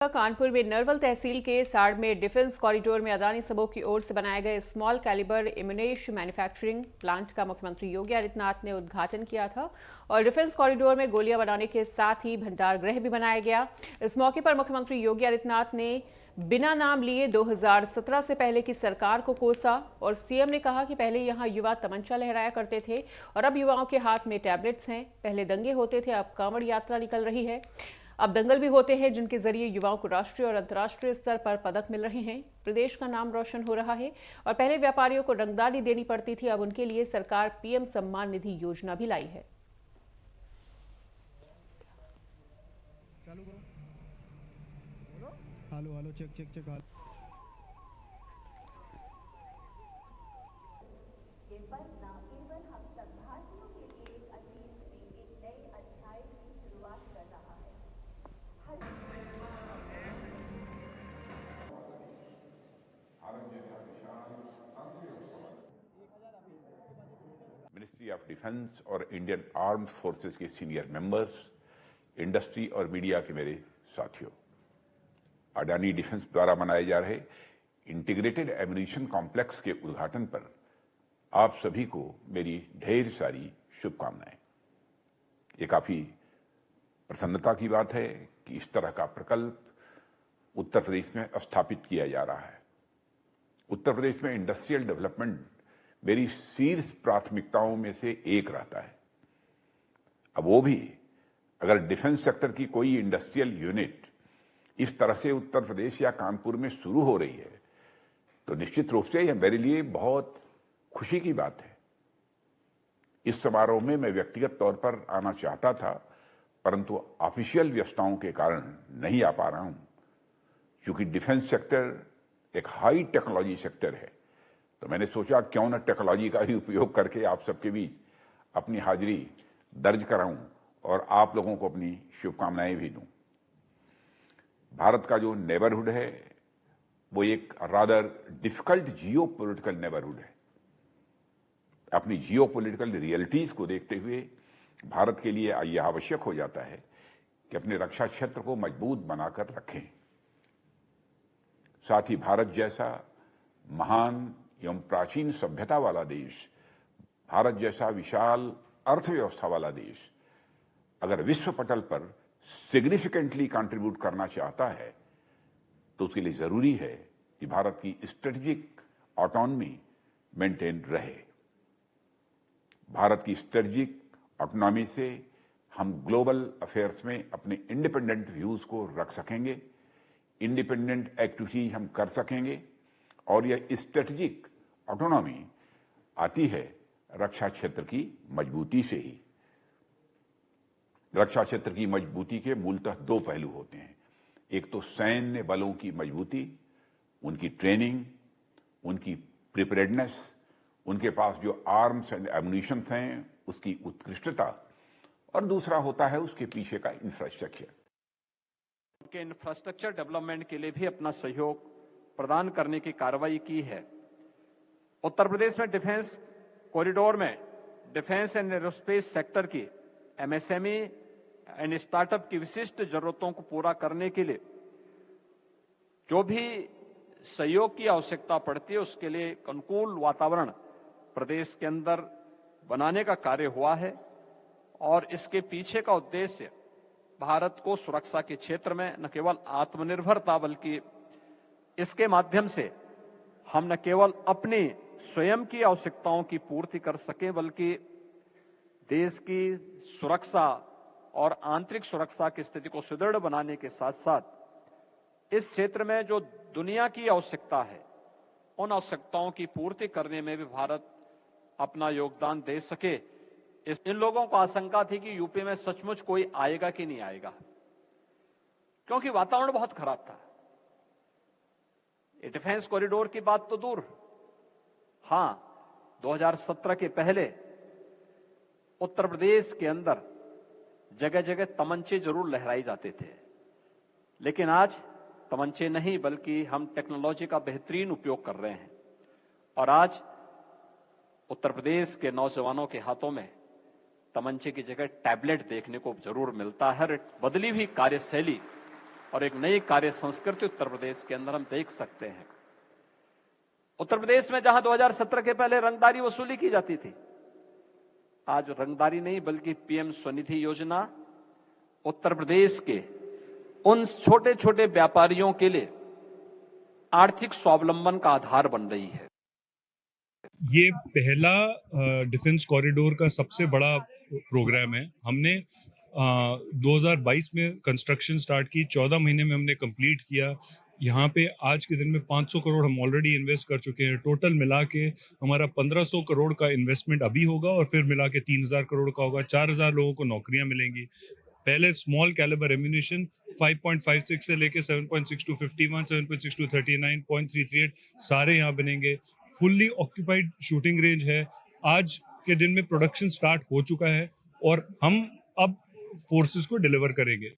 कानपुर में नरवल तहसील के साड़ में डिफेंस कॉरिडोर में अदानी समूह की ओर से बनाए गए small calibre ammunition manufacturing plant का मुख्यमंत्री योगी आदित्यनाथ ने उद्घाटन किया था और डिफेंस कॉरिडोर में गोलियां बनाने के साथ ही भंडार गृह भी बनाया गया। इस मौके पर मुख्यमंत्री योगी आदित्यनाथ ने बिना नाम लिए 2017 से पहले की सरकार को कोसा और सीएम ने कहा कि पहले यहां युवा तमंचा लहराया करते थे और अब युवाओं के हाथ में टैबलेट्स हैं। पहले दंगे होते थे, अब कांवड़ यात्रा निकल रही है। अब दंगल भी होते हैं जिनके जरिए युवाओं को राष्ट्रीय और अंतर्राष्ट्रीय स्तर पर पदक मिल रहे हैं। प्रदेश का नाम रोशन हो रहा है और पहले व्यापारियों को रंगदारी देनी पड़ती थी, अब उनके लिए सरकार पीएम सम्मान निधि योजना भी लाई है। Hello hello check check check ministry of defence और इंडियन आर्म्ड फोर्सेस के सीनियर मेंबर्स, इंडस्ट्री और मीडिया के मेरे साथियों, अडानी डिफेंस द्वारा बनाए जा रहे इंटीग्रेटेड एम्युनिशन कॉम्प्लेक्स के उद्घाटन पर आप सभी को मेरी ढेर सारी शुभकामनाएं। ये काफी प्रसन्नता की बात है कि इस तरह का प्रकल्प उत्तर प्रदेश में स्थापित किया जा रहा है। उत्तर प्रदेश में इंडस्ट्रियल डेवलपमेंट मेरी शीर्ष प्राथमिकताओं में से एक रहता है। अब वो भी अगर डिफेंस सेक्टर की कोई इंडस्ट्रियल यूनिट इस तरह से उत्तर प्रदेश या कानपुर में शुरू हो रही है तो निश्चित रूप से यह मेरे लिए बहुत खुशी की बात है। इस समारोह में मैं व्यक्तिगत तौर पर आना चाहता था, परंतु ऑफिशियल व्यस्तताओं के कारण नहीं आ पा रहा हूं। क्योंकि डिफेंस सेक्टर एक हाई टेक्नोलॉजी सेक्टर है, तो मैंने सोचा क्यों न टेक्नोलॉजी का ही उपयोग करके आप सबके बीच अपनी हाजिरी दर्ज कराऊं और आप लोगों को अपनी शुभकामनाएं भी दूं। भारत का जो नेबरहुड है वो एक रादर डिफिकल्ट जियो पॉलिटिकल नेबरहुड है। अपनी जियो पॉलिटिकल रियलिटीज को देखते हुए भारत के लिए यह आवश्यक हो जाता है कि अपने रक्षा क्षेत्र को मजबूत बनाकर रखें। साथ ही भारत जैसा महान एवं प्राचीन सभ्यता वाला देश, भारत जैसा विशाल अर्थव्यवस्था वाला देश अगर विश्व पटल पर सिग्निफिकेंटली कंट्रीब्यूट करना चाहता है तो उसके लिए जरूरी है कि भारत की स्ट्रेटेजिक ऑटोनॉमी मेंटेन रहे। भारत की स्ट्रेटेजिक ऑटोनॉमी से हम ग्लोबल अफेयर्स में अपने इंडिपेंडेंट व्यूज को रख सकेंगे, इंडिपेंडेंट एक्टिविटी हम कर सकेंगे और यह स्ट्रेटेजिक ऑटोनॉमी आती है रक्षा क्षेत्र की मजबूती से ही। रक्षा क्षेत्र की मजबूती के मूलतः दो पहलू होते हैं। एक तो सैन्य बलों की मजबूती, उनकी ट्रेनिंग, उनकी प्रिपेयर्डनेस, उनके पास जो आर्म्स एंड एम्युनिशन हैं उसकी उत्कृष्टता, और दूसरा होता है उसके पीछे का इंफ्रास्ट्रक्चर। के इंफ्रास्ट्रक्चर डेवलपमेंट के लिए भी अपना सहयोग प्रदान करने की कार्रवाई की है। उत्तर प्रदेश में डिफेंस कॉरिडोर में डिफेंस एंड एरोस्पेस सेक्टर की एमएसएमई एंड स्टार्टअप की विशिष्ट जरूरतों को पूरा करने के लिए जो भी सहयोग की आवश्यकता पड़ती है उसके लिए एक अनुकूल वातावरण प्रदेश के अंदर बनाने का कार्य हुआ है और इसके पीछे का उद्देश्य भारत को सुरक्षा के क्षेत्र में न केवल आत्मनिर्भरता बल्कि इसके माध्यम से हम न केवल अपनी स्वयं की आवश्यकताओं की पूर्ति कर सके बल्कि देश की सुरक्षा और आंतरिक सुरक्षा की स्थिति को सुदृढ़ बनाने के साथ साथ इस क्षेत्र में जो दुनिया की आवश्यकता है उन आवश्यकताओं की पूर्ति करने में भी भारत अपना योगदान दे सके। इन लोगों को आशंका थी कि यूपी में सचमुच कोई आएगा कि नहीं आएगा, क्योंकि वातावरण बहुत खराब था। ये डिफेंस कॉरिडोर की बात तो दूर, हां 2017 के पहले उत्तर प्रदेश के अंदर जगह जगह तमंचे जरूर लहराए जाते थे, लेकिन आज तमंचे नहीं बल्कि हम टेक्नोलॉजी का बेहतरीन उपयोग कर रहे हैं और आज उत्तर प्रदेश के नौजवानों के हाथों में तमंचे की जगह टैबलेट देखने को जरूर मिलता है। बदली हुई कार्यशैली और एक नई कार्य संस्कृति उत्तर प्रदेश के अंदर हम देख सकते हैं। उत्तर प्रदेश में जहां 2017 के पहले रंगदारी वसूली की जाती थी, आज रंगदारी नहीं बल्कि पीएम स्वनिधि योजना उत्तर प्रदेश के उन छोटे छोटे व्यापारियों के लिए आर्थिक स्वावलंबन का आधार बन रही है। ये पहला डिफेंस कॉरिडोर का सबसे बड़ा प्रोग्राम है। हमने 2022 में कंस्ट्रक्शन स्टार्ट की, 14 महीने में हमने कंप्लीट किया। यहाँ पे आज के दिन में 500 करोड़ हम ऑलरेडी इन्वेस्ट कर चुके हैं। टोटल मिला के हमारा 1500 करोड़ का इन्वेस्टमेंट अभी होगा और फिर मिला के 3000 करोड़ का होगा। 4000 लोगों को नौकरियां मिलेंगी। पहले स्मॉल कैलिबर एम्यूनिशन 5.56 से लेके 7.6 to 51, 7.6 to 39, 0.338 सारे यहाँ बनेंगे। फुल्ली ऑक्यूपाइड शूटिंग रेंज है। आज के दिन में प्रोडक्शन स्टार्ट हो चुका है और हम अब फोर्सेस को डिलीवर करेंगे।